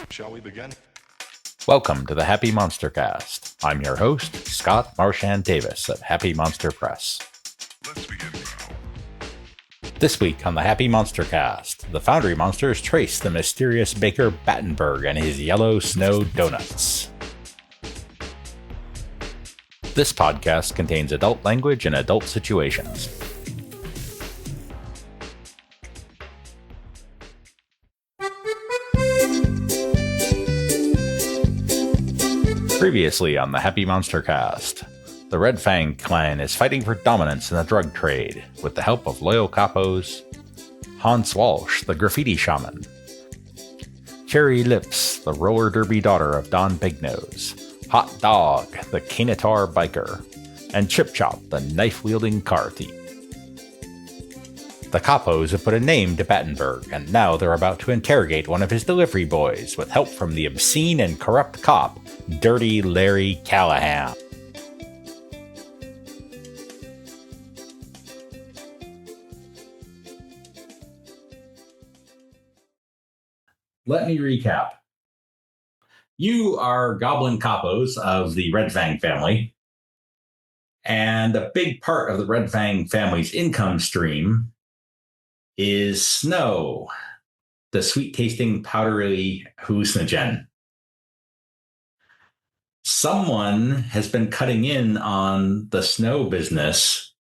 Shall we begin? Welcome to the Happy MonsterCast. I'm your host, Scott Marchand Davis of Happy Monster Press. Let's begin now. This week on the Happy MonsterCast, the Foundry Monsters trace the mysterious baker Battenberg and his yellow snow donuts. This podcast contains adult language and adult situations. Previously on the Happy MonsterCast, the Red Fang clan is fighting for dominance in the drug trade with the help of loyal capos, Hans Walsh, the graffiti shaman, Cherie Lips, the roller derby daughter of Don Bignose, Hot Dawg, the canitaur biker, and Chip Chop, the knife-wielding car thief. The capos have put a name to Battenberg, and now they're about to interrogate one of his delivery boys with help from the obscene and corrupt cop, Dirty Larry Callaham. Let me recap. You are goblin capos of the Red Fang family, and a big part of the Red Fang family's income stream is snow, the sweet-tasting, powdery hallucinogen. Someone has been cutting in on the snow business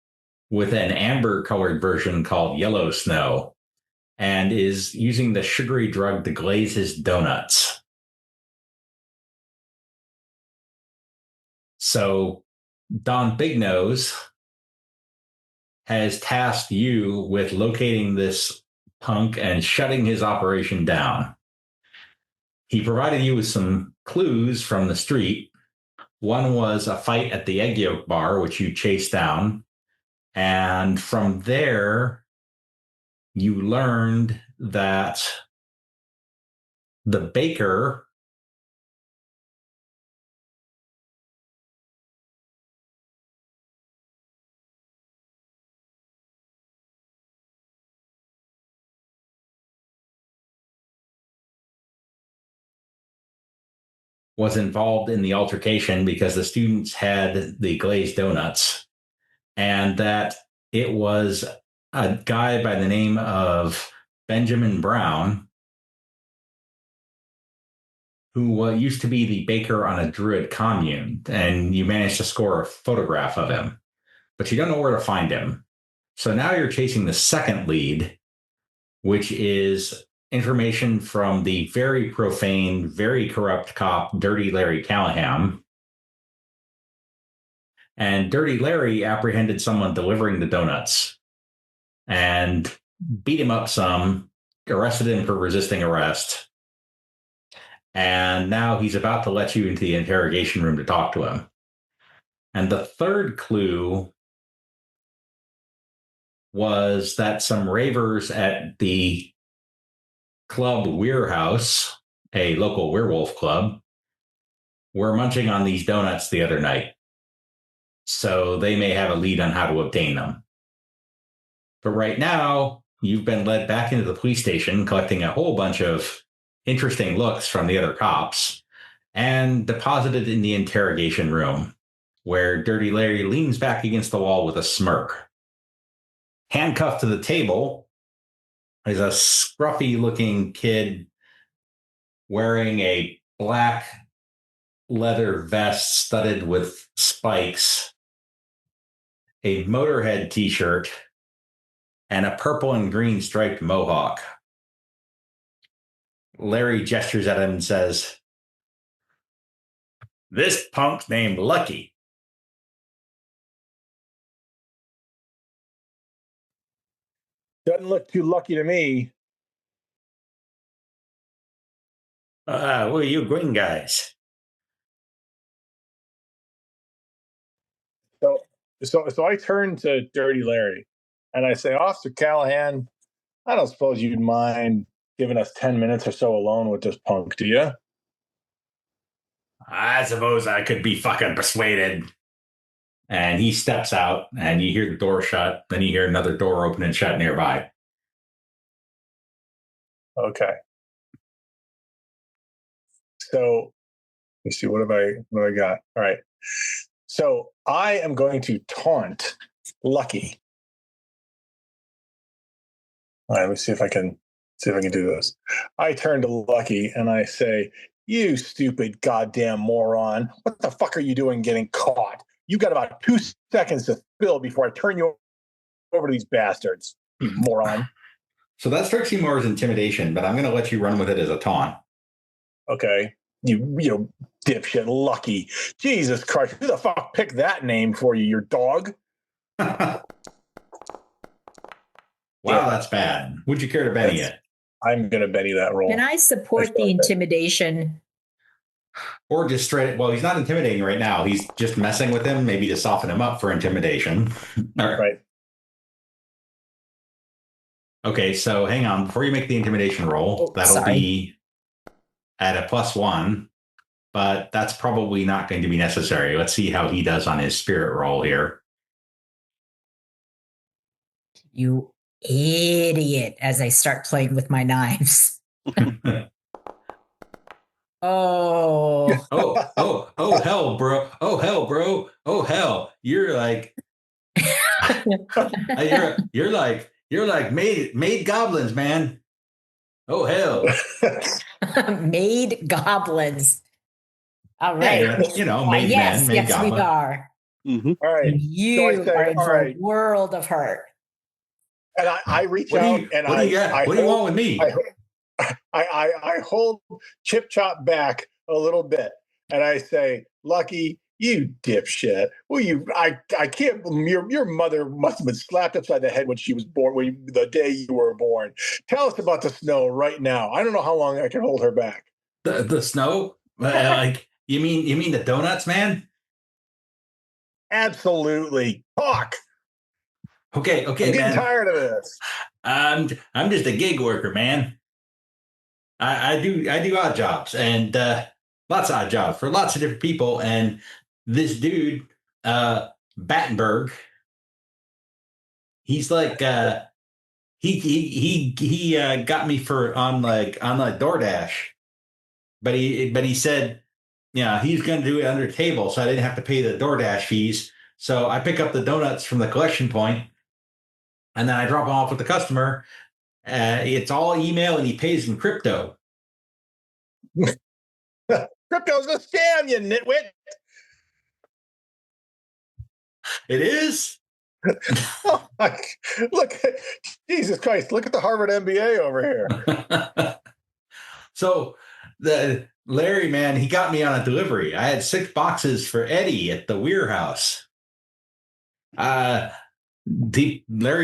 with an amber-colored version called yellow snow and is using the sugary drug to glaze his donuts. So Don Bignose has tasked you with locating this punk and shutting his operation down. He provided you with some clues from the street. One was a fight at the Egg Yolk Bar, which you chased down. And from there, you learned that the baker was involved in the altercation because the students had the glazed donuts, and that it was a guy by the name of Benjamin Brown, who used to be the baker on a Druid commune, and you managed to score a photograph of him, but you don't know where to find him. So now you're chasing the second lead, which is information from the very profane, very corrupt cop, Dirty Larry Callaham. And Dirty Larry apprehended someone delivering the donuts and beat him up some, arrested him for resisting arrest. And now he's about to let you into the interrogation room to talk to him. And the third clue was that some ravers at the Club Weirhouse, a local werewolf club, were munching on these donuts the other night. So they may have a lead on how to obtain them. But right now, you've been led back into the police station, collecting a whole bunch of interesting looks from the other cops, and deposited in the interrogation room, where Dirty Larry leans back against the wall with a smirk. Handcuffed to the table is a scruffy-looking kid wearing a black leather vest studded with spikes, a Motorhead t-shirt, and a purple and green striped mohawk. Larry gestures at him and says, "This punk's named Lucky." Doesn't look too lucky to me. Who are you green guys? So I turn to Dirty Larry and I say, Officer Callahan, I don't suppose you'd mind giving us 10 minutes or so alone with this punk, do you? I suppose I could be fucking persuaded. And he steps out, and you hear the door shut. Then you hear another door open and shut nearby. Okay. So let me see. What have I got? All right. So I am going to taunt Lucky. All right. Let me see if I can do this. I turn to Lucky and I say, "You stupid goddamn moron! What the fuck are you doing getting caught? You got about 2 seconds to spill before I turn you over to these bastards. You moron." So that strikes me more as intimidation, but I'm going to let you run with it as a taunt. Okay. You dipshit Lucky. Jesus Christ. Who the fuck picked that name for you? Your dog? Wow, Yeah. that's bad. Would you care to Benny it? I'm going to Benny that roll. Can I support the intimidation? Or just straight, well, he's not intimidating right now. He's just messing with him, maybe to soften him up for intimidation. Right. Okay, so hang on. Before you make the intimidation roll, that'll be at a +1, but that's probably not going to be necessary. Let's see how he does on his spirit roll here. You idiot, as I start playing with my knives. Oh, hell, bro. Oh, hell, bro. Oh, hell. You're like, you're like made goblins, man. Oh, hell. made goblins. All right. Yeah, made yes, men, made yes, goblins. we are. Mm-hmm. All right. You So are in for a world of hurt. And I reach out and what do you got? What do you want with me? I hold Chip Chop back a little bit and I say, "Lucky, you dipshit. Well, I can't. Your mother must have been slapped upside the head when she was born. The day you were born. Tell us about the snow right now. I don't know how long I can hold her back. The snow? Like you mean the donuts, man? Absolutely. Talk. Okay, I'm getting man. tired of this. I'm just a gig worker, man. I do odd jobs and lots of odd jobs for lots of different people. And this dude, Battenberg, he's like he got me for on DoorDash, but he said, yeah, he's going to do it under the table, so I didn't have to pay the DoorDash fees. So I pick up the donuts from the collection point, and then I drop them off with the customer. It's all email, and he pays in crypto. Crypto's a scam, you nitwit. It is. Oh, look, Jesus Christ! Look at the Harvard MBA over here. So the Larry, man, he got me on a delivery. I had 6 boxes for Eddie at the Weir House. Larry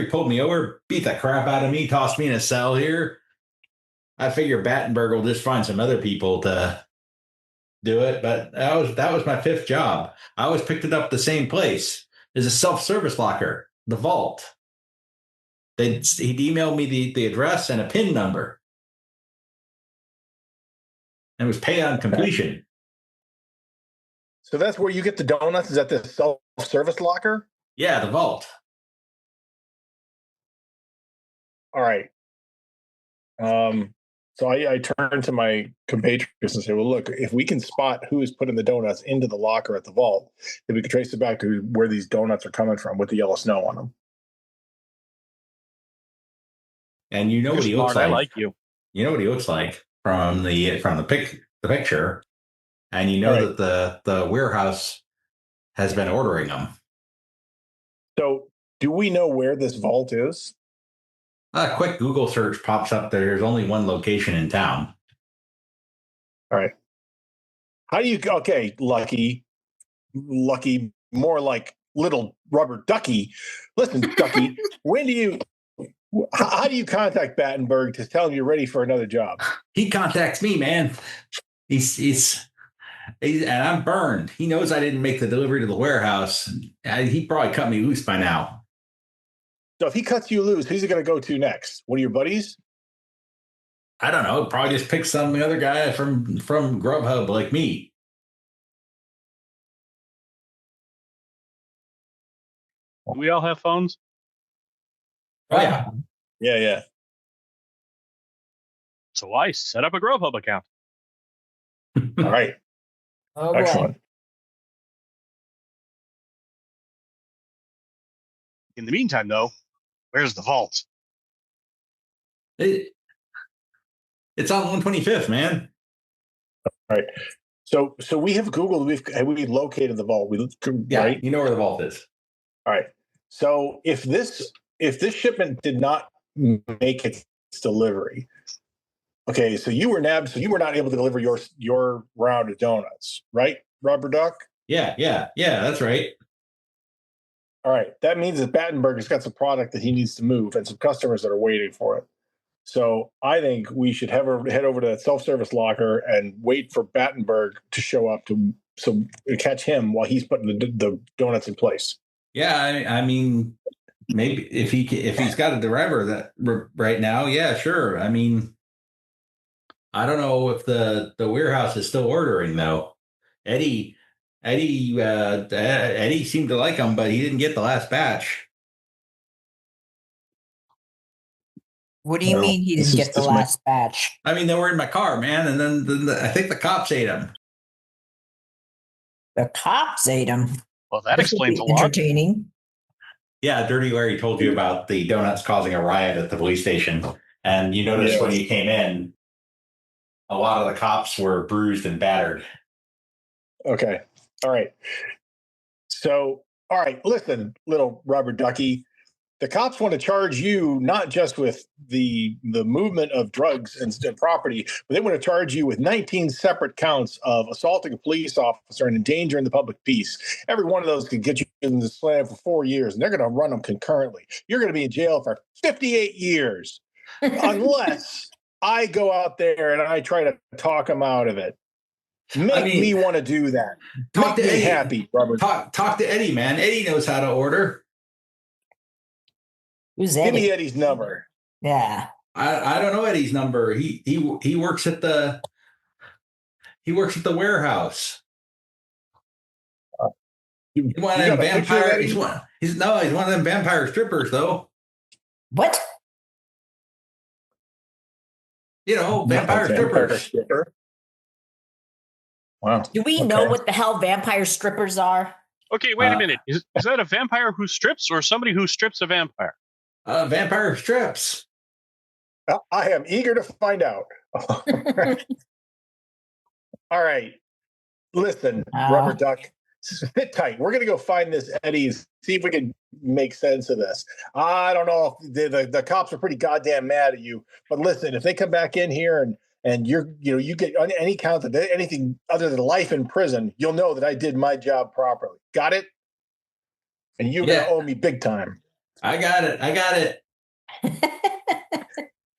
pulled me over, beat the crap out of me, tossed me in a cell here. I figure Battenberg will just find some other people to do it, but that was my 5th job. I always picked it up the same place. There's a self-service locker, the vault. He'd emailed me the address and a PIN number. And it was pay on completion. So that's where you get the donuts? Is at the self-service locker? Yeah, the vault. All right. So I turn to my compatriots and say, well, look, if we can spot who is putting the donuts into the locker at the vault, if we can trace it back to where these donuts are coming from with the yellow snow on them. And you know what he looks like. I like you. You know what he looks like from the picture, and you know that the warehouse has been ordering them. So, do we know where this vault is? A quick Google search pops up. There's only one location in town. All right. How do you? Okay, Lucky, more like little rubber ducky. Listen, Ducky, how do you contact Battenberg to tell him you're ready for another job? He contacts me, man. He's and I'm burned. He knows I didn't make the delivery to the warehouse. He probably cut me loose by now. So if he cuts you loose, who's he going to go to next? One of your buddies? I don't know. Probably just pick some other guy from Grubhub like me. Do we all have phones? Oh yeah. Yeah. So I set up a Grubhub account. All right. Oh boy. Excellent. In the meantime, though, where's the vault? It's on 125th, man. All right. So we have Googled. We located the vault. Yeah, right. you know where the vault is. All right. So if this shipment did not make its delivery, okay. So you were nabbed. So you were not able to deliver your round of donuts, right, Rubber Duck? Yeah, that's right. All right. That means that Battenberg has got some product that he needs to move and some customers that are waiting for it. So I think we should head over to that self-service locker and wait for Battenberg to show up to catch him while he's putting the donuts in place. Yeah, I mean, maybe if he's got a driver that right now, yeah, sure. I mean, I don't know if the warehouse is still ordering though. Eddie seemed to like him, but he didn't get the last batch. What do you mean he didn't get the last batch? I mean, they were in my car, man, and then I think the cops ate him. The cops ate him. Well, that explains a lot. Entertaining. Yeah, Dirty Larry told you about the donuts causing a riot at the police station, and you noticed when you came in, a lot of the cops were bruised and battered. Okay. All right. So, all right, listen, little rubber ducky. The cops want to charge you not just with the movement of drugs and property, but they want to charge you with 19 separate counts of assaulting a police officer and endangering the public peace. Every one of those could get you in the slam for 4 years, and they're going to run them concurrently. You're going to be in jail for 58 years, unless I go out there and I try to talk them out of it. Make me want to do that. Make me happy, Robert. Talk to Eddie, man. Eddie knows how to order. Who's Eddie? Give me Eddie's number. Yeah. I don't know Eddie's number. He works at the warehouse. He's one of them vampire. He's one of them vampire strippers, though. What? You know, vampire strippers. Wow. Do we know what the hell vampire strippers are? Okay, wait a minute. Is that a vampire who strips or somebody who strips a vampire? Vampire strips. I am eager to find out. All right. Listen, Rubber Duck, sit tight. We're going to go find this Eddie's, see if we can make sense of this. I don't know if the cops are pretty goddamn mad at you, but listen, if they come back in here and you get any count of anything other than life in prison, you'll know that I did my job properly. Got it? And you're going to owe me big time. I got it.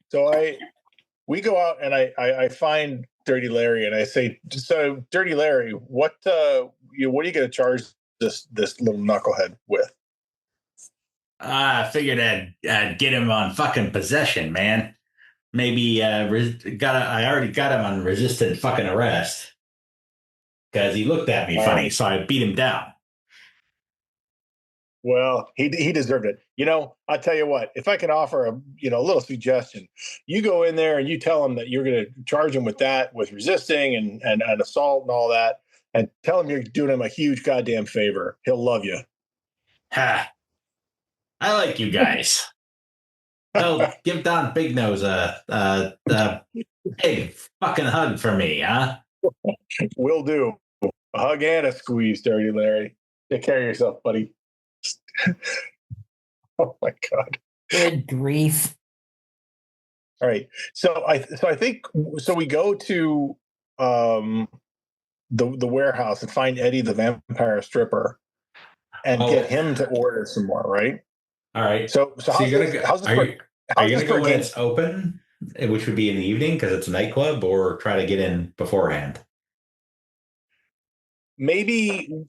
So we go out and I find Dirty Larry and I say, so Dirty Larry, what are you going to charge this little knucklehead with? I figured I'd get him on fucking possession, man. Maybe I already got him on resisted fucking arrest because he looked at me funny, so I beat him down. Well, he deserved it. I'll tell you what, if I can offer a little suggestion, you go in there and you tell him that you're going to charge him with resisting and assault and all that, and tell him you're doing him a huge goddamn favor. He'll love you. Ha! I like you guys. Oh, give Don Bignose a big fucking hug for me, huh? Will do. A hug and a squeeze, Dirty Larry. Take care of yourself, buddy. Oh my God. Good grief. All right. So I think we go to the warehouse and find Eddie the vampire stripper and get him to order some more, right? All right. So are you gonna go when it's open, which would be in the evening because it's a nightclub, or try to get in beforehand? Maybe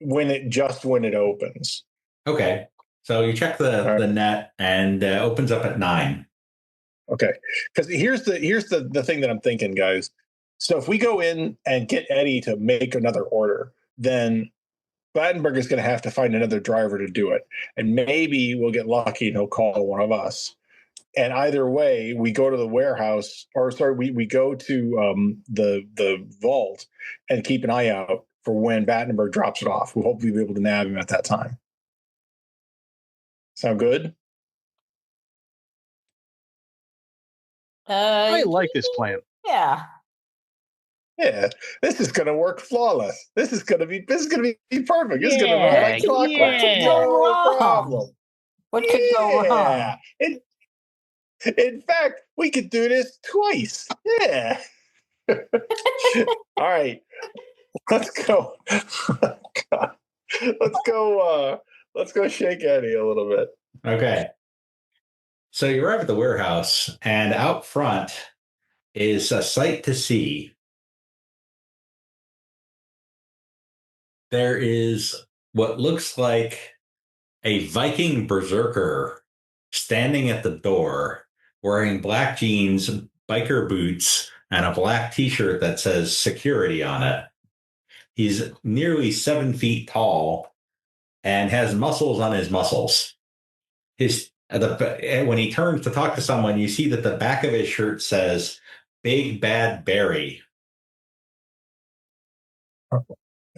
when it opens. Okay. So you check the net and opens up at 9. Okay. Because here's the thing that I'm thinking, guys. So if we go in and get Eddie to make another order, then Battenberg is going to have to find another driver to do it. And maybe we'll get lucky and he'll call one of us. And either way, we go to the warehouse, or sorry, we go to the vault and keep an eye out for when Battenberg drops it off. We'll hopefully be able to nab him at that time. Sound good? I like this plan. Yeah. Yeah, this is going to work flawless. This is going to be perfect. This is going to run Yeah, like clockwork. yeah. No problem. What could go wrong? In fact, we could do this twice. Yeah. All right. Let's go. God. Let's go shake Eddie a little bit. Okay. So you arrive at the warehouse, and out front is a sight to see. There is what looks like a Viking berserker standing at the door, wearing black jeans, biker boots, and a black t-shirt that says security on it. He's nearly 7 feet tall and has muscles on his muscles. When he turns to talk to someone, you see that the back of his shirt says "Big Bad Barry."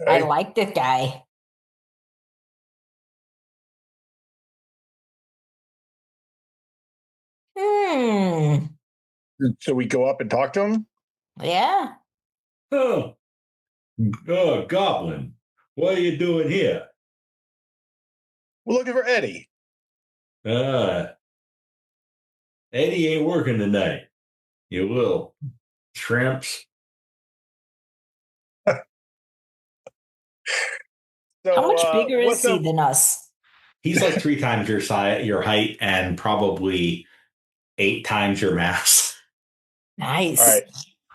I like this guy. So we go up and talk to him? Yeah. Oh, Goblin, what are you doing here? We're looking for Eddie. Eddie ain't working tonight, you little shrimps. So, How much bigger is what's he up? than us? He's like 3 times your height, and probably 8 times your mass. Nice. All right.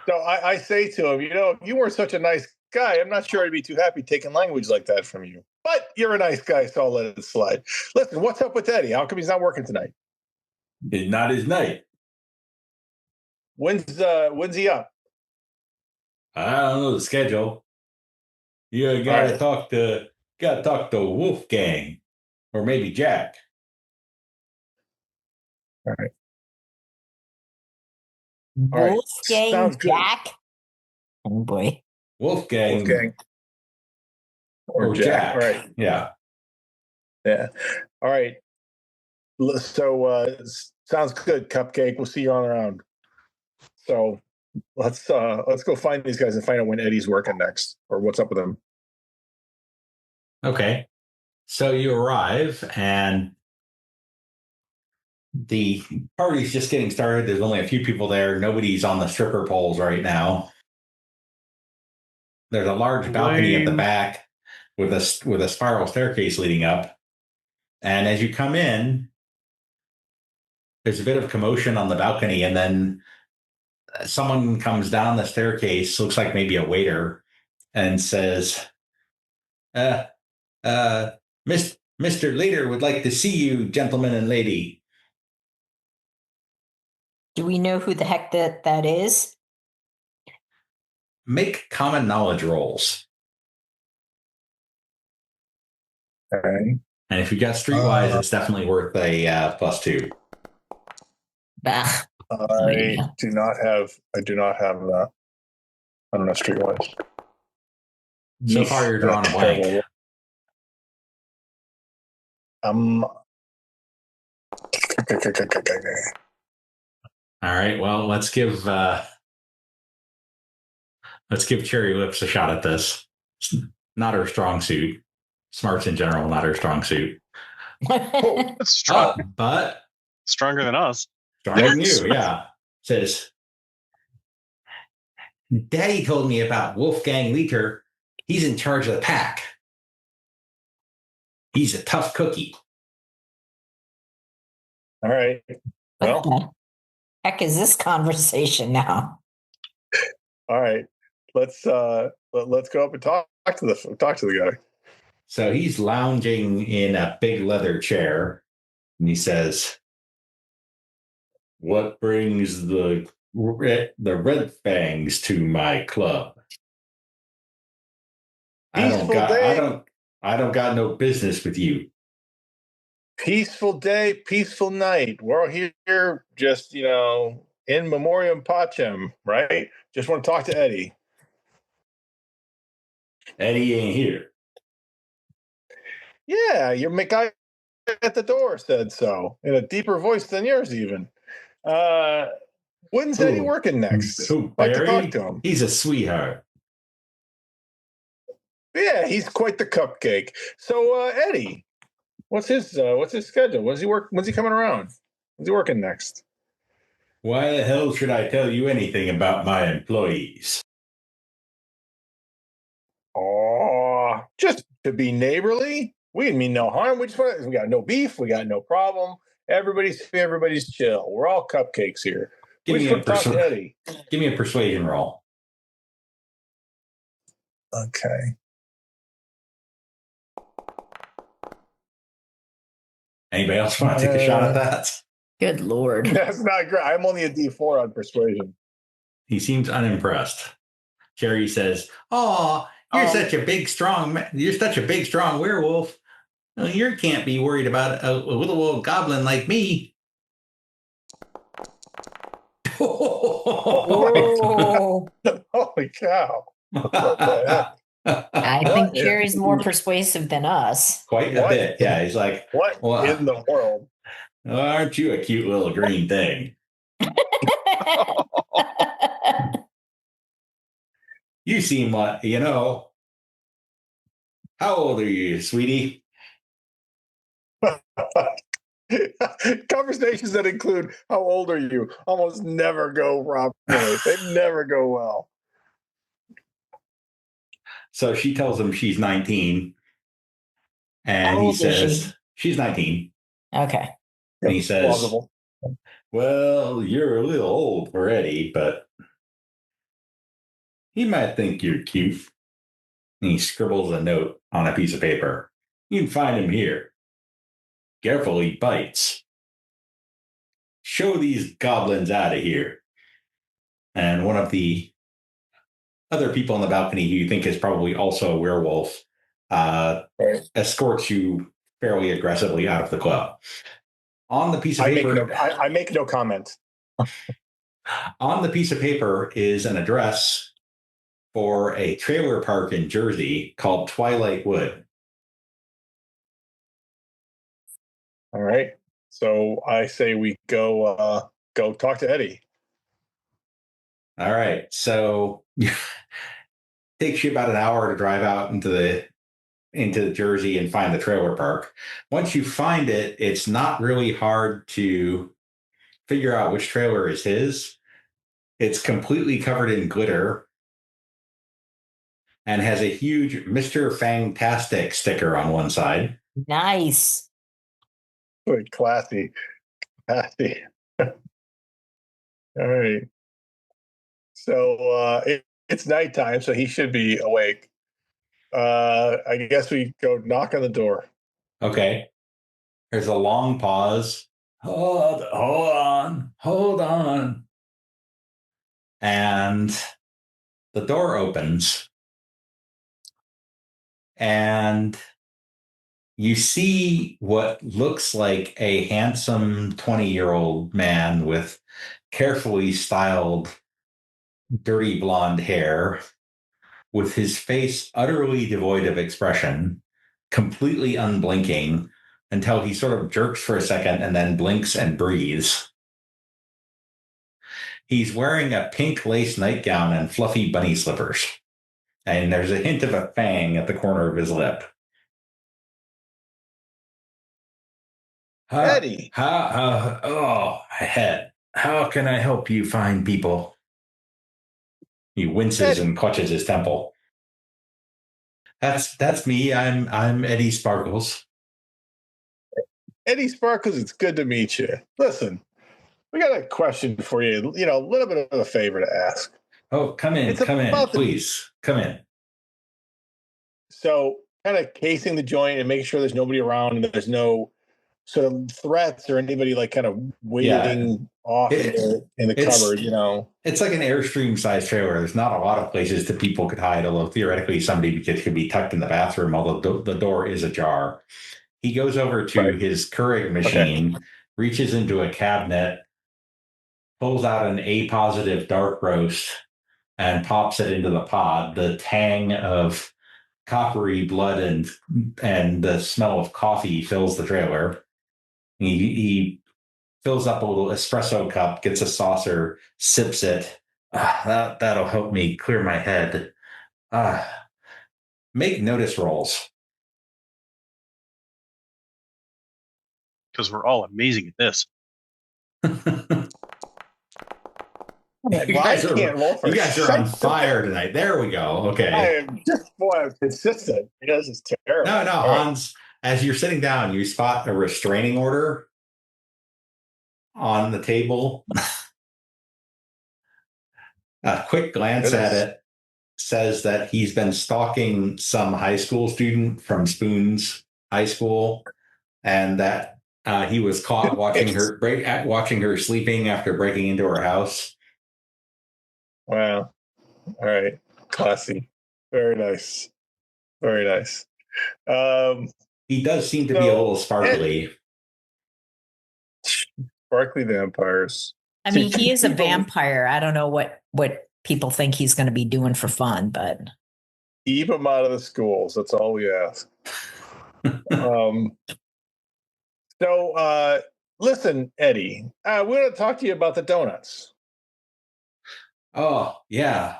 So I say to him, if you weren't such a nice guy, I'm not sure I'd be too happy taking language like that from you. But you're a nice guy, so I'll let it slide. Listen, what's up with Eddie? How come he's not working tonight? It's not his night. When's he up? I don't know the schedule. You gotta talk to Wolfgang, or maybe Jack. All right. All right. Wolfgang Sounds good. Jack. Oh boy. Wolfgang. Or Jack. All right. Yeah. Yeah. All right. So sounds good, Cupcake. We'll see you on around. So let's go find these guys and find out when Eddie's working next, or what's up with him. Okay. So you arrive, and the party's just getting started. There's only a few people there. Nobody's on the stripper poles right now. There's a large balcony at the back with a spiral staircase leading up. And as you come in, there's a bit of commotion on the balcony, and then someone comes down the staircase, looks like maybe a waiter, and says, Mr. Leader would like to see you, gentleman and lady. Do we know who the heck that is? Make common knowledge rolls. Okay. And if you got streetwise, it's definitely worth a +2. Bah. I do not have that. I don't know streetwise. So far, you're drawing a blank. All right. Well, let's give Cherie Lips a shot at this. It's not her strong suit. Smarts in general, not her strong suit. That's strong. But Stronger than us. stronger than you, yeah. Says, Daddy told me about Wolfgang Leiter. He's in charge of the pack. He's a tough cookie. All right. Well, What the heck is this conversation now? all right. Let's go up and talk to the guy. So he's lounging in a big leather chair, and he says, "What brings the Red Fangs to my club? I don't got no business with you." Peaceful day, peaceful night. We're all here just, in memoriam pacem, right? Just want to talk to Eddie. Eddie ain't here. Yeah, your guy at the door said so in a deeper voice than yours even. When's Eddie working next? Who, Like to Barry? talk to him. He's a sweetheart. Yeah, he's quite the cupcake. So Eddie, what's his schedule? When's he coming around? When's he working next? Why the hell should I tell you anything about my employees? Oh, just to be neighborly. We didn't mean no harm. We got no beef. We got no problem. Everybody's chill. We're all cupcakes here. Give me Eddie. Give me a persuasion roll. Okay. Anybody else want to take a shot at that? Good Lord. That's not great. I'm only a D4 on persuasion. He seems unimpressed. Cherie says, "Oh, you're such a big, strong werewolf. Well, you can't be worried about a little old goblin like me." Oh, Holy cow. I think Cherie's more persuasive than us. Quite a bit. Yeah, he's like, what in the world? Aren't you a cute little green thing? You seem like, how old are you, sweetie? Conversations that include how old are you almost never go properly. They never go well. So she tells him she's 19. And he says, she's 19. Okay. And he says, plausible. Well, you're a little old for Eddie, but he might think you're cute. And he scribbles a note on a piece of paper. You can find him here. Careful, he bites. Show these goblins out of here. And one of the other people on the balcony who you think is probably also a werewolf escorts you fairly aggressively out of the club. On the piece of paper... I make no comment. On the piece of paper is an address for a trailer park in Jersey called Twilight Wood. All right. So I say we go talk to Eddie. All right. So it takes you about an hour to drive out into Jersey and find the trailer park. Once you find it, it's not really hard to figure out which trailer is his. It's completely covered in glitter and has a huge Mr. Fantastic sticker on one side. Nice. Classy. All right. So it's nighttime, so he should be awake. I guess we go knock on the door. Okay. There's a long pause. Hold on. And the door opens. And you see what looks like a handsome 20-year-old man with carefully styled, dirty blonde hair, with his face utterly devoid of expression, completely unblinking, until he sort of jerks for a second and then blinks and breathes. He's wearing a pink lace nightgown and fluffy bunny slippers. And there's a hint of a fang at the corner of his lip. Eddie. My head. How can I help you find people? He winces and clutches his temple. That's me. I'm Eddie Sparkles. Eddie Sparkles, it's good to meet you. Listen, we got a question for you. A little bit of a favor to ask. Oh, come in, please. Come in. So, kind of casing the joint and making sure there's nobody around and there's no sort of threats or anybody like kind of waiting off in the cupboard, It's like an Airstream-sized trailer. There's not a lot of places that people could hide, although theoretically somebody could be tucked in the bathroom, although the door is ajar. He goes over to Right. his Keurig machine, reaches into a cabinet, pulls out an A-positive dark roast, and pops it into the pod. The tang of coppery blood and the smell of coffee fills the trailer. He fills up a little espresso cup, gets a saucer, sips it. That'll help me clear my head. Make notice rolls. Because we're all amazing at this. Well, I can't roll for you guys are on shit. fire tonight. There we go. I Okay. am just consistent. This is terrible. No, All right. Hans. As you're sitting down, you spot a restraining order on the table. A quick glance at it says that he's been stalking some high school student from Spoon's high school, and that he was caught watching her sleeping after breaking into her house. Wow. All right. Classy. Very nice. Very nice. He does seem to be a little sparkly. Sparkly vampires. I mean, he is a People- vampire. I don't know what people think he's going to be doing for fun, but Keep them out of the schools. That's all we ask. Listen, Eddie, we're going to talk to you about the donuts. Oh, yeah.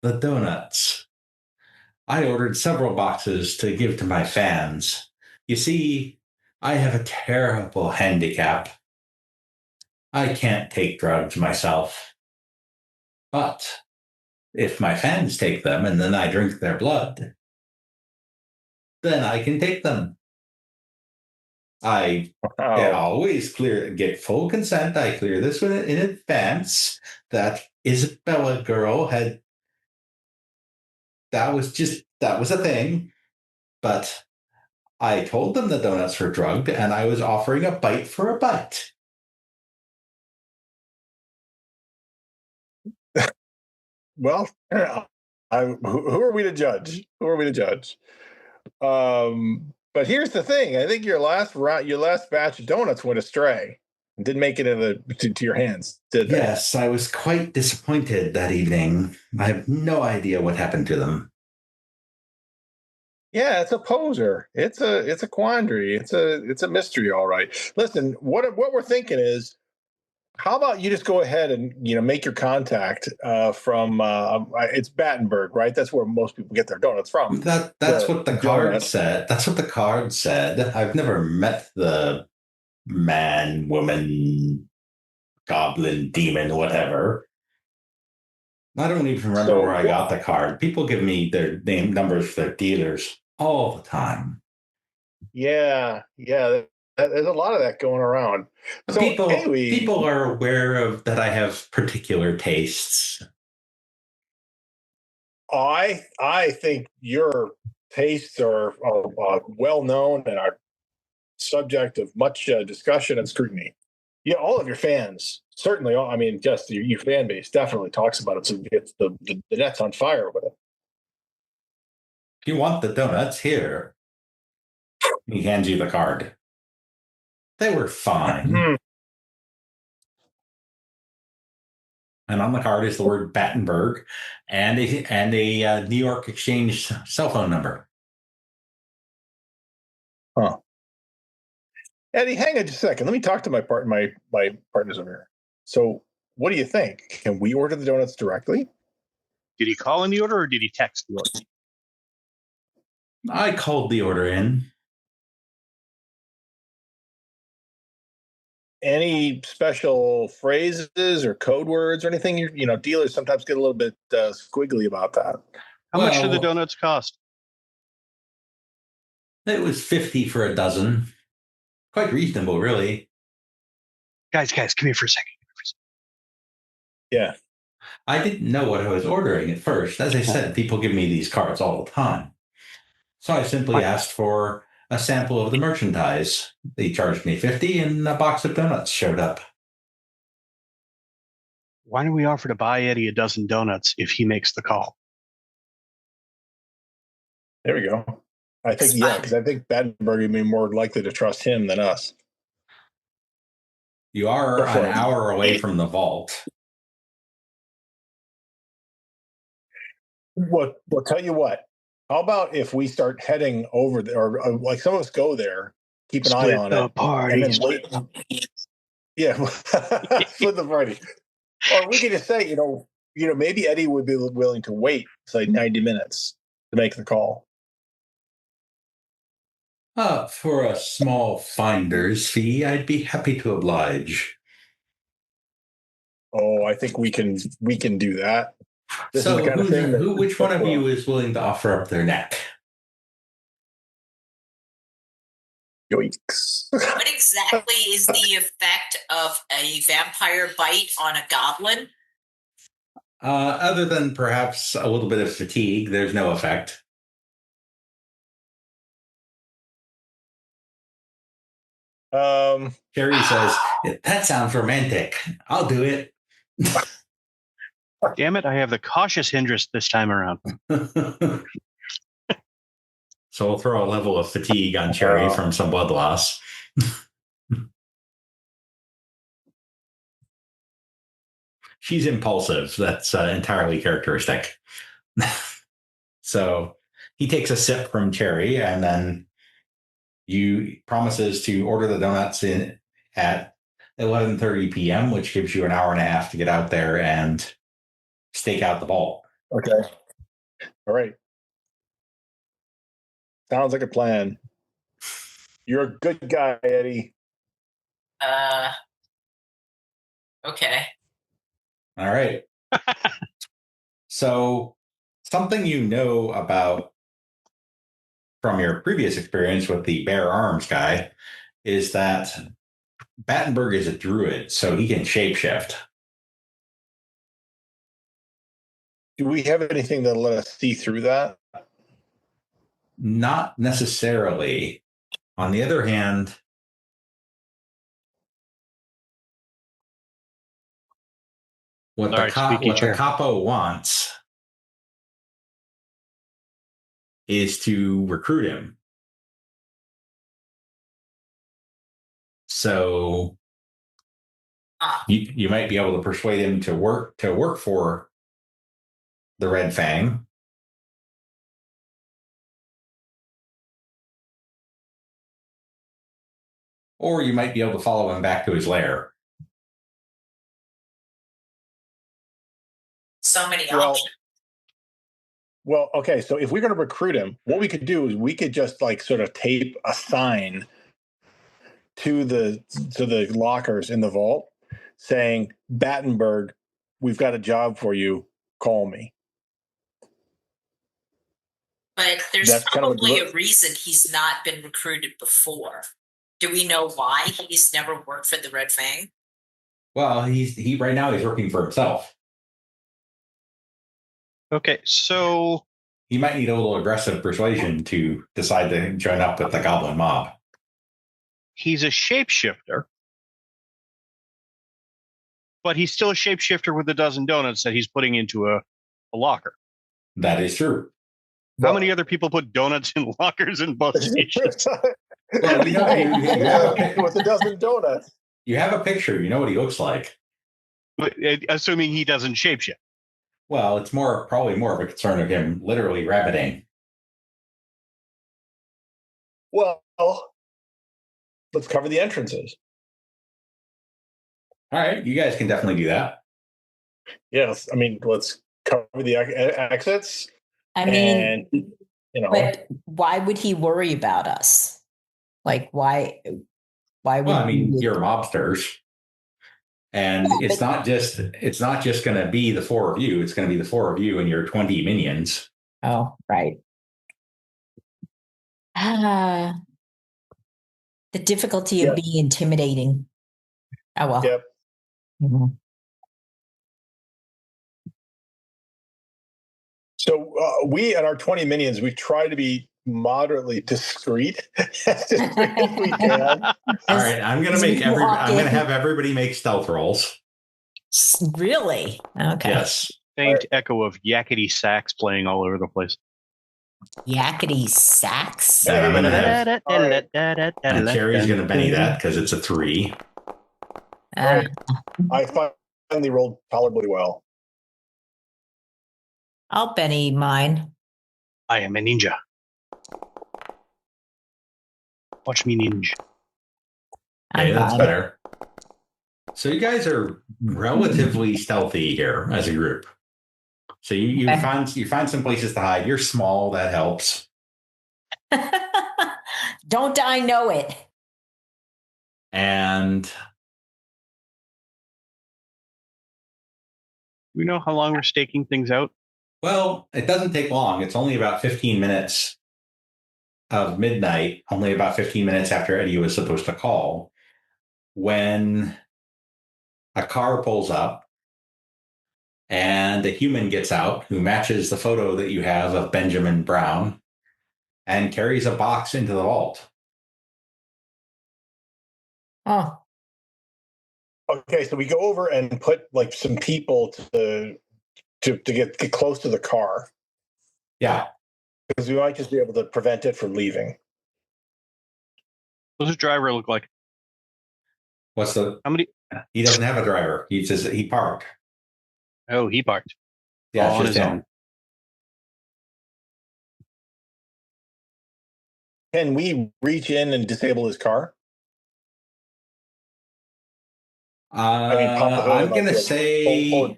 The donuts. I ordered several boxes to give to my fans. You see, I have a terrible handicap. I can't take drugs myself. But if my fans take them and then I drink their blood, then I can take them. I always get full consent. I clear this in advance. That Isabella girl that was a thing. But I told them the donuts were drugged and I was offering a bite for a bite. Well, who are we to judge? Who are we to judge? But here's the thing. I think your last batch of donuts went astray and didn't make it to your hands, did they? Yes, I was quite disappointed that evening. I have no idea what happened to them. Yeah, it's a poser. It's a quandary. It's a mystery, all right. Listen, what we're thinking is, how about you just go ahead and make your contact from it's Battenberg, right? That's where most people get their donuts from. That's what the card said. That's what the card said. I've never met the man, woman, goblin, demon, whatever. I don't even remember where I got the card. People give me their name numbers for their dealers all the time. Yeah. There's a lot of that going around. So people are aware of that I have particular tastes. I think your tastes are well known and are subject of much discussion and scrutiny. Yeah, all of your fans, certainly. I mean, just your fan base definitely talks about it. So it's the net's on fire with it. If you want the donuts, here. He hands you the card. They were fine. Mm-hmm. And on the card is the word Battenberg and a New York Exchange cell phone number. Huh. Eddie, hang on just a second. Let me talk to my partners over here. So, what do you think? Can we order the donuts directly? Did he call in the order or did he text the order? I called the order in. Any special phrases or code words or anything? Dealers sometimes get a little bit squiggly about that. How much did the donuts cost? It was $50 for a dozen. Quite reasonable, really. Guys, come here for a second. Yeah. I didn't know what I was ordering at first. As I said, people give me these cards all the time. So I simply asked for a sample of the merchandise. They charged me $50 and a box of donuts showed up. Why don't we offer to buy Eddie a dozen donuts if he makes the call? There we go. I think, That's yeah, fine. because I think Battenberg would be more likely to trust him than us. You are Go for an it. hour away from the vault. Well, tell you what. How about if we start heading over there, or like some of us go there, keep an eye Split on the it, party. and then wait. Yeah, split the party. Or we could just say, maybe Eddie would be willing to wait, say 90 minutes to make the call. For a small finder's fee, I'd be happy to oblige. Oh, I think we can do that. This is So, the kind of thing that which one of you is willing to offer up their neck? Yoinks. What exactly is the effect of a vampire bite on a goblin? Other than perhaps a little bit of fatigue, there's no effect. Cherie says, that sounds romantic. I'll do it. Damn it, I have the cautious hindrance this time around. So we'll throw a level of fatigue on Cherie from some blood loss. She's impulsive. That's entirely characteristic. So he takes a sip from Cherie, and then promises to order the donuts in at 11:30 p.m., which gives you an hour and a half to get out there and stake out the vault. Okay. All right. Sounds like a plan. You're a good guy, Eddie. Okay. All right. So something you know about from your previous experience with the bare arms guy is that Battenberg is a druid, so he can shapeshift. Do we have anything that'll let us see through that? Not necessarily. On the other hand, what the capo wants is to recruit him. So you might be able to persuade him to work for the Red Fang. Or you might be able to follow him back to his lair. So many options. Well, okay. So if we're going to recruit him, what we could do is we could just like sort of tape a sign to the lockers in the vault saying, Battenberg, we've got a job for you. Call me. But there's probably a reason he's not been recruited before. Do we know why he's never worked for the Red Fang? Well, he right now he's working for himself. Okay, so he might need a little aggressive persuasion to decide to join up with the goblin mob. He's a shapeshifter, but he's still a shapeshifter with a dozen donuts that he's putting into a locker. That is true. How many other people put donuts in lockers in bus stations? Well, you have with a dozen donuts. You have a picture. You know what he looks like. But, assuming he doesn't shapeshift. Well, it's probably more of a concern of him literally rabbiting. Well, let's cover the entrances. All right, you guys can definitely do that. Yes, I mean, let's cover the exits. I mean, and, but why would he worry about us? Like, why would? Well, I mean, you're mobsters, and it's not just going to be the four of you. It's going to be the four of you and your 20 minions. Oh, right. The difficulty of being intimidating. Oh well. Yep. Mm-hmm. So we and our 20 minions, we try to be moderately discreet as we can. All right, I'm going to have everybody make stealth rolls. Really? Okay. Yes. Faint echo of yakety sax playing all over the place. Yakety sax. And I'm gonna have All right. and Cherie's gonna Benny that because it's a 3. Right. I finally rolled tolerably well. I'll Benny mine. I am a ninja. Watch me ninja. Okay, I'm that's fine. better. So you guys are relatively stealthy here as a group. So you find some places to hide. You're small, that helps. Don't I know it? And We know how long we're staking things out. well, it doesn't take long. It's only about 15 minutes of midnight, only about 15 minutes after Eddie was supposed to call, when a car pulls up and a human gets out who matches the photo that you have of Benjamin Brown and carries a box into the vault. Oh, Okay, so we go over and put like some people to get close to the car Yeah. because we might just be able to prevent it from leaving. What does the driver look like? What's the? How many? He doesn't have a driver. He says he parked. Oh, he parked. Yeah, On it's just his him. own. Can we reach in and disable his car? Pop the hood I'm and, like, gonna say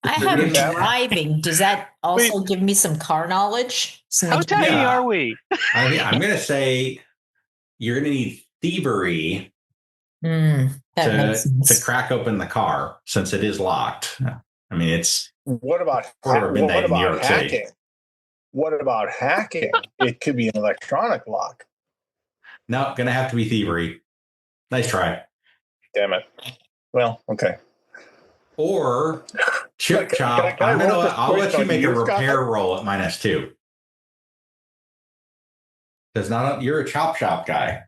I have Forgive me. driving. Does that also give me some car knowledge? How tiny Yeah. are we? I'm gonna say you're gonna need thievery that makes to sense. crack open the car since it is locked. I mean, it's What about quarter of midnight in New York hacking? City. What about hacking? It could be an electronic lock. No, gonna have to be thievery. Nice try. Damn it. Well, okay. Or chip Can chop. I I'm gonna. roll I'll let you persuasion on make a you, Scott? repair roll at -2. Because you're a chop shop guy.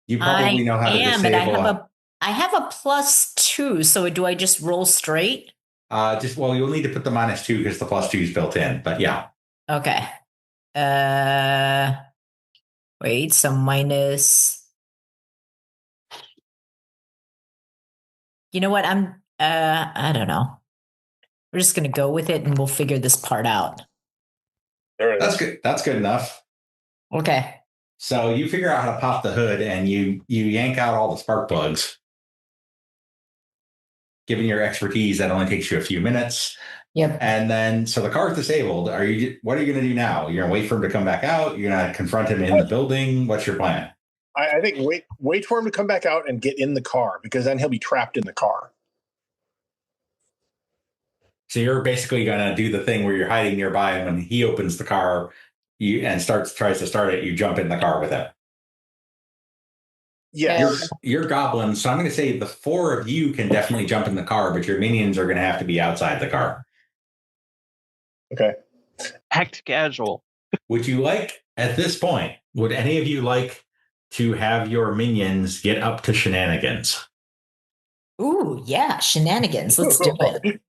You probably know how to and disable. I have a +2. So do I just roll straight? You'll need to put the -2 because the +2 is built in. But yeah. Okay. Wait. So minus. You know what? I don't know. We're just gonna go with it, and we'll figure this part out. There it That's is. good. That's good enough. Okay. So you figure out how to pop the hood and you yank out all the spark plugs. Given your expertise, that only takes you a few minutes. Yep. And then, so the car's disabled. What are you going to do now? You're going to wait for him to come back out? You're going to confront him in the building? What's your plan? I think wait for him to come back out and get in the car because then he'll be trapped in the car. So you're basically going to do the thing where you're hiding nearby, and when he opens the car tries to start it, you jump in the car with him. Yes. You're goblins, so I'm going to say the 4 of you can definitely jump in the car, but your minions are going to have to be outside the car. Okay. Act casual. Would you like, at this point, would any of you like to have your minions get up to shenanigans? Ooh, yeah, shenanigans. Let's do it.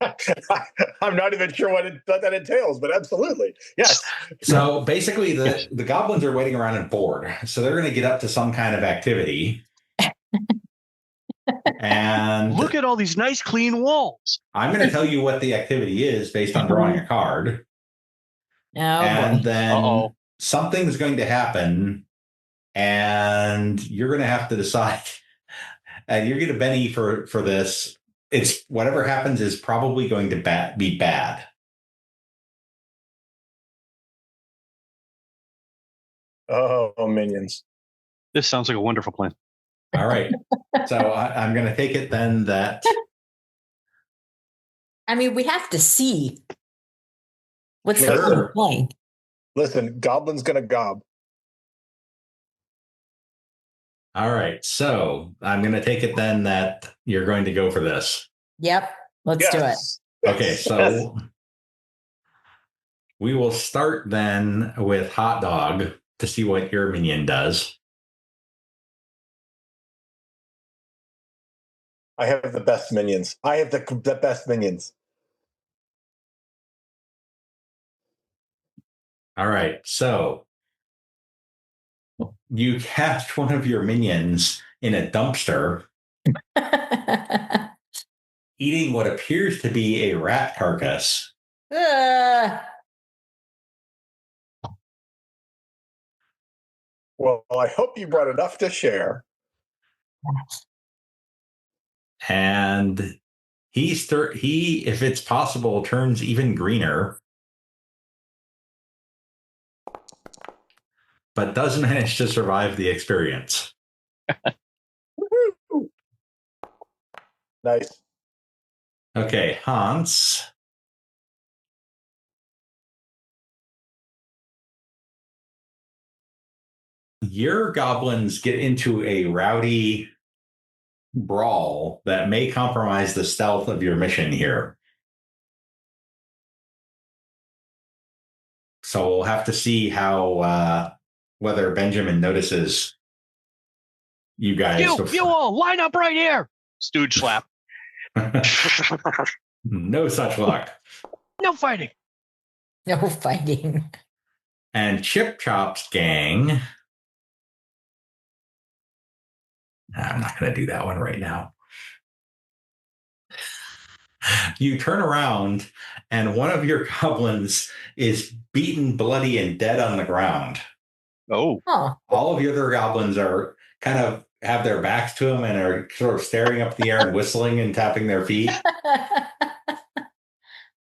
I'm not even sure what that entails, but absolutely. Yes. So basically, the goblins are waiting around and bored. So they're going to get up to some kind of activity. And look at all these nice clean walls. I'm going to tell you what the activity is based on drawing a card. And then something's going to happen, and you're going to have to decide. And you're going to Benny for this. It's whatever happens is probably going to be bad. Oh, minions. This sounds like a wonderful plan. All right. So I'm going to take it then that. I mean, we have to see what's Sure. the point. Listen, Goblin's going to gob. All right. So I'm going to take it then that you're going to go for this. Yep. Let's do it. Okay. So we will start then with Hot Dog to see what your minion does. I have the best minions. I have the best minions. All right. So you catch one of your minions in a dumpster eating what appears to be a rat carcass. Well, I hope you brought enough to share. And he, if it's possible, turns even greener, but does manage to survive the experience. Nice. Okay, Hans. Your goblins get into a rowdy brawl that may compromise the stealth of your mission here. So we'll have to see how whether Benjamin notices you guys. You all line up right here. Stooge slap. No such luck. No fighting. No fighting. And Chip Chop's gang. I'm not going to do that one right now. You turn around, and one of your goblins is beaten, bloody, and dead on the ground. Oh. Huh. All of your other goblins are kind of have their backs to him and are sort of staring up in the air and whistling and tapping their feet.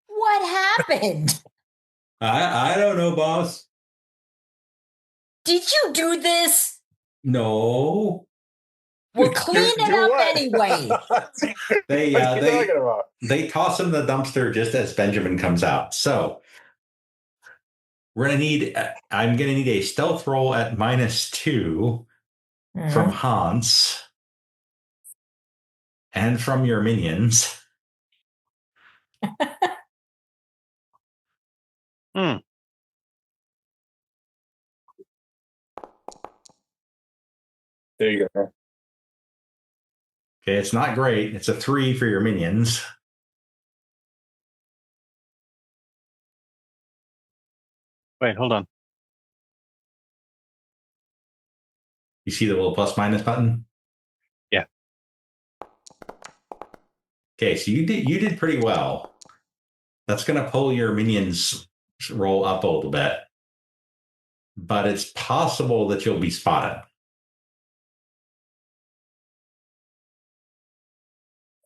What happened? I don't know, boss. Did you do this? No. We'll clean it up anyway. They toss him in the dumpster just as Benjamin comes out. So I'm going to need a stealth roll at -2 from Hans and from your minions. There you go. Okay, it's not great. It's a 3 for your minions. Wait, hold on. You see the little plus-minus button? Yeah. Okay, so you did pretty well. That's going to pull your minions roll up a little bit. But it's possible that you'll be spotted.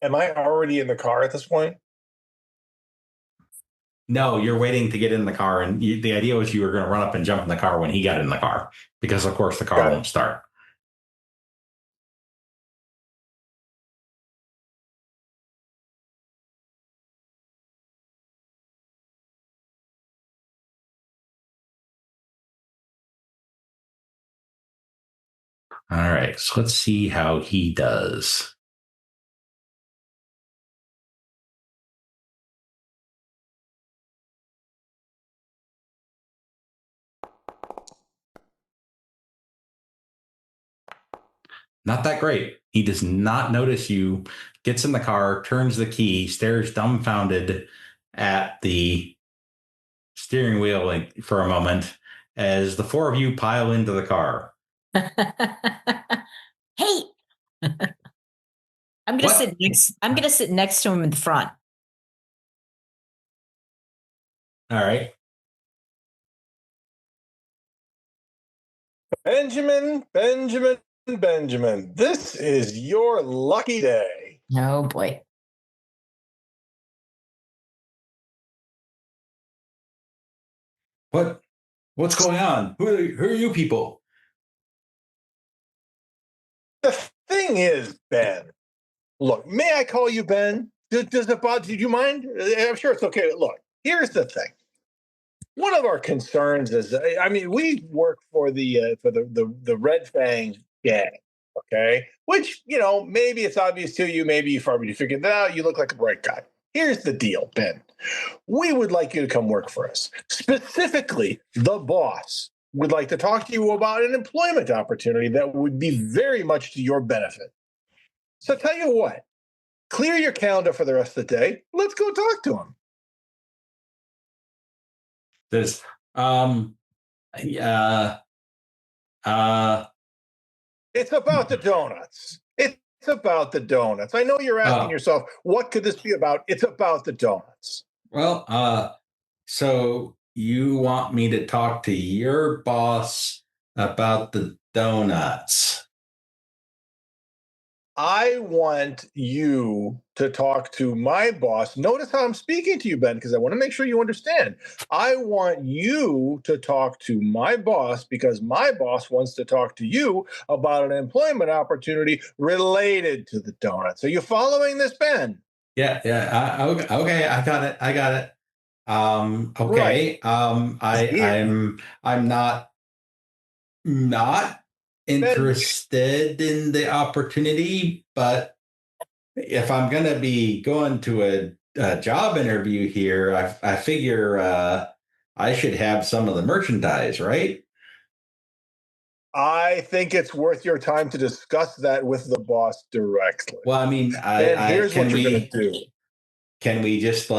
Am I already in the car at this point? No, you're waiting to get in the car, and the idea was you were going to run up and jump in the car when he got in the car, because of course the car won't start. All right, so let's see how he does. Not that great. He does not notice you, gets in the car, turns the key, stares dumbfounded at the steering wheel for a moment as the four of you pile into the car. Hey, I'm gonna sit next to him in the front. All right. Benjamin, this is your lucky day. Oh boy. What's going on? Who are you people? The thing is, Ben, look, may I call you Ben? Does it bother you? Do you mind? I'm sure it's okay. Look, here's the thing. One of our concerns is, I mean, we work for the Red Fang gang, okay? Which, you know, maybe it's obvious to you, maybe you've already figured that out. You look like a bright guy. Here's the deal, Ben. We would like you to come work for us. Specifically, the boss would like to talk to you about an employment opportunity that would be very much to your benefit. So tell you what, clear your calendar for the rest of the day. Let's go talk to him. Yeah. It's about the donuts. It's about the donuts. I know you're asking yourself, what could this be about? It's about the donuts. Well, so you want me to talk to your boss about the donuts? I want you to talk to my boss. Notice how I'm speaking to you, Ben, because I want to make sure you understand. I want you to talk to my boss because my boss wants to talk to you about an employment opportunity related to the donuts. Are you following this, Ben? Yeah. Okay, I got it. Okay. Right. I'm not interested in the opportunity, but if I'm going to be going to a job interview here, I figure I should have some of the merchandise, right? I think it's worth your time to discuss that with the boss directly. Well, I mean, here's what you're going to do. Can we just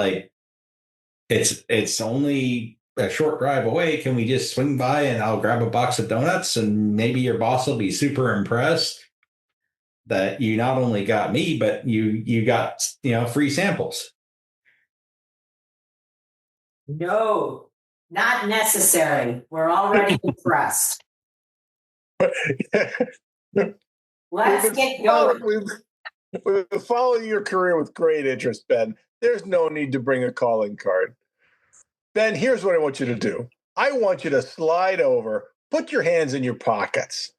it's only a short drive away. Can we just swing by and I'll grab a box of donuts and maybe your boss will be super impressed that you not only got me, but you got, free samples. No, not necessary. We're already impressed. Let's get going. We've been following your career with great interest, Ben. There's no need to bring a calling card. Ben, here's what I want you to do. I want you to slide over, put your hands in your pockets.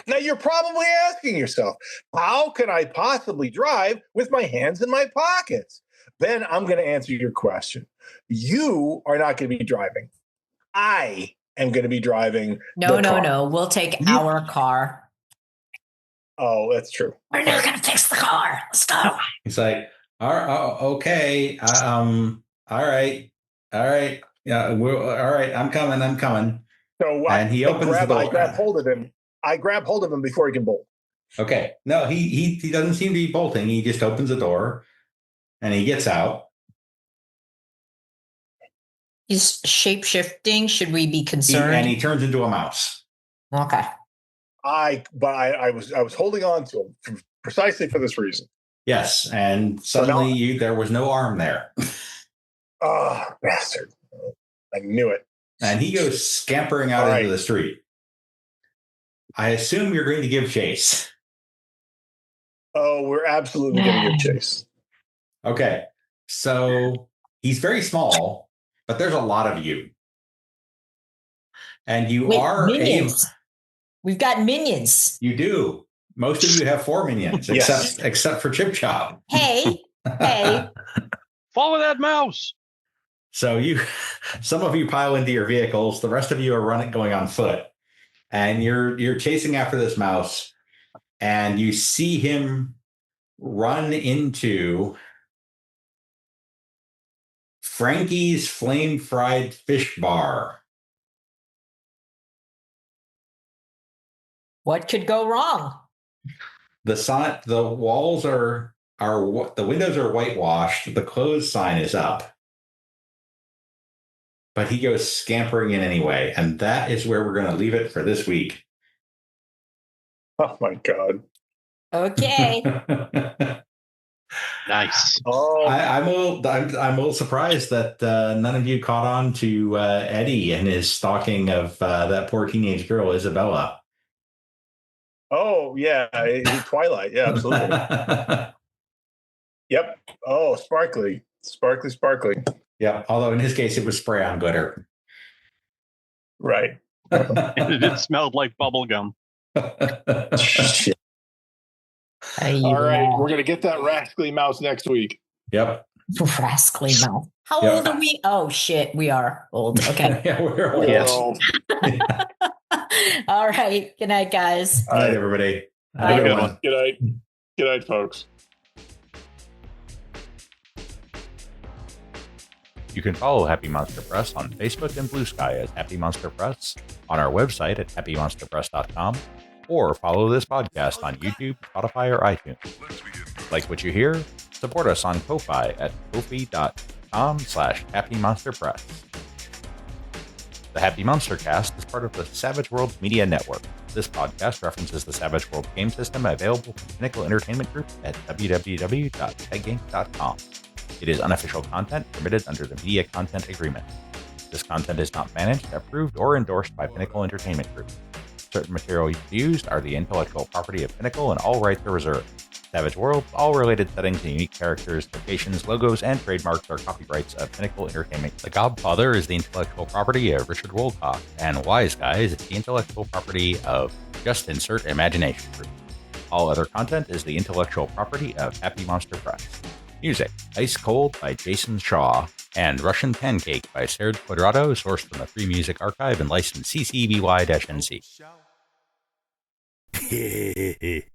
Now, you're probably asking yourself, how can I possibly drive with my hands in my pockets? Ben, I'm going to answer your question. You are not going to be driving. I am going to be driving. No. We'll take our car. Oh, that's true. We're never going to fix the car. Let's go. He's like, okay. All right. Yeah. All right. I'm coming. So and he opens the door. I grab hold of him before he can bolt. Okay. No, he doesn't seem to be bolting. He just opens the door and he gets out. He's shape-shifting. Should we be concerned? He turns into a mouse. Okay. I was holding on to him precisely for this reason. Yes, and suddenly there was no arm there. Oh, bastard. I knew it. And he goes scampering out into the street. I assume you're going to give chase. Oh, we're absolutely going to give chase. Okay. So he's very small, but there's a lot of you. And you are minions. We've got minions. You do. Most of you have 4 minions, except for Chip Chop. Hey. Follow that mouse. So some of you pile into your vehicles. The rest of you are going on foot, and you're chasing after this mouse, and you see him run into Frankie's Flame Fried Fish Bar. What could go wrong? The walls are the windows are whitewashed. The closed sign is up. But he goes scampering in anyway, and that is where we're going to leave it for this week. Oh my God. Okay. Nice. Oh, I'm a little surprised that none of you caught on to Eddie and his stalking of that poor teenage girl, Isabella. Oh yeah, Twilight. Yeah, absolutely. Yep. Oh, sparkly. Yeah. Although in his case, it was spray on glitter. Right. It smelled like bubble gum. Shit. All right, we're gonna get that rascally mouse next week. Yep. Rascally mouse. How old are we? Oh shit, we are old. Okay. Yeah, we're old. We're old. All right. Good night, guys. All right, everybody. Have a good one. Good night, folks. You can follow Happy Monster Press on Facebook and Blue Sky as Happy Monster Press, on our website at happymonsterpress.com, or follow this podcast on YouTube, Spotify, or iTunes. Like what you hear? Support us on Ko-Fi at kofi.com/happymonsterpress. The Happy MonsterCast is part of the Savage Worlds Media Network. This podcast references the Savage Worlds game system available from Pinnacle Entertainment Group at www.peggames.com. It is unofficial content permitted under the Media Content Agreement. This content is not managed, approved, or endorsed by Pinnacle Entertainment Group. Certain material used are the intellectual property of Pinnacle and all rights are reserved. Savage Worlds, all related settings and unique characters, locations, logos, and trademarks are copyrights of Pinnacle Entertainment. The Gobfather is the intellectual property of Richard Woolcock, and Wise Guys is the intellectual property of Just Insert Imagination Group. All other content is the intellectual property of Happy Monster Press. Music, Ice Cold by Jason Shaw, and Russian Pancake by Serge Quadrado, sourced from the Free Music Archive and licensed CC BY-NC.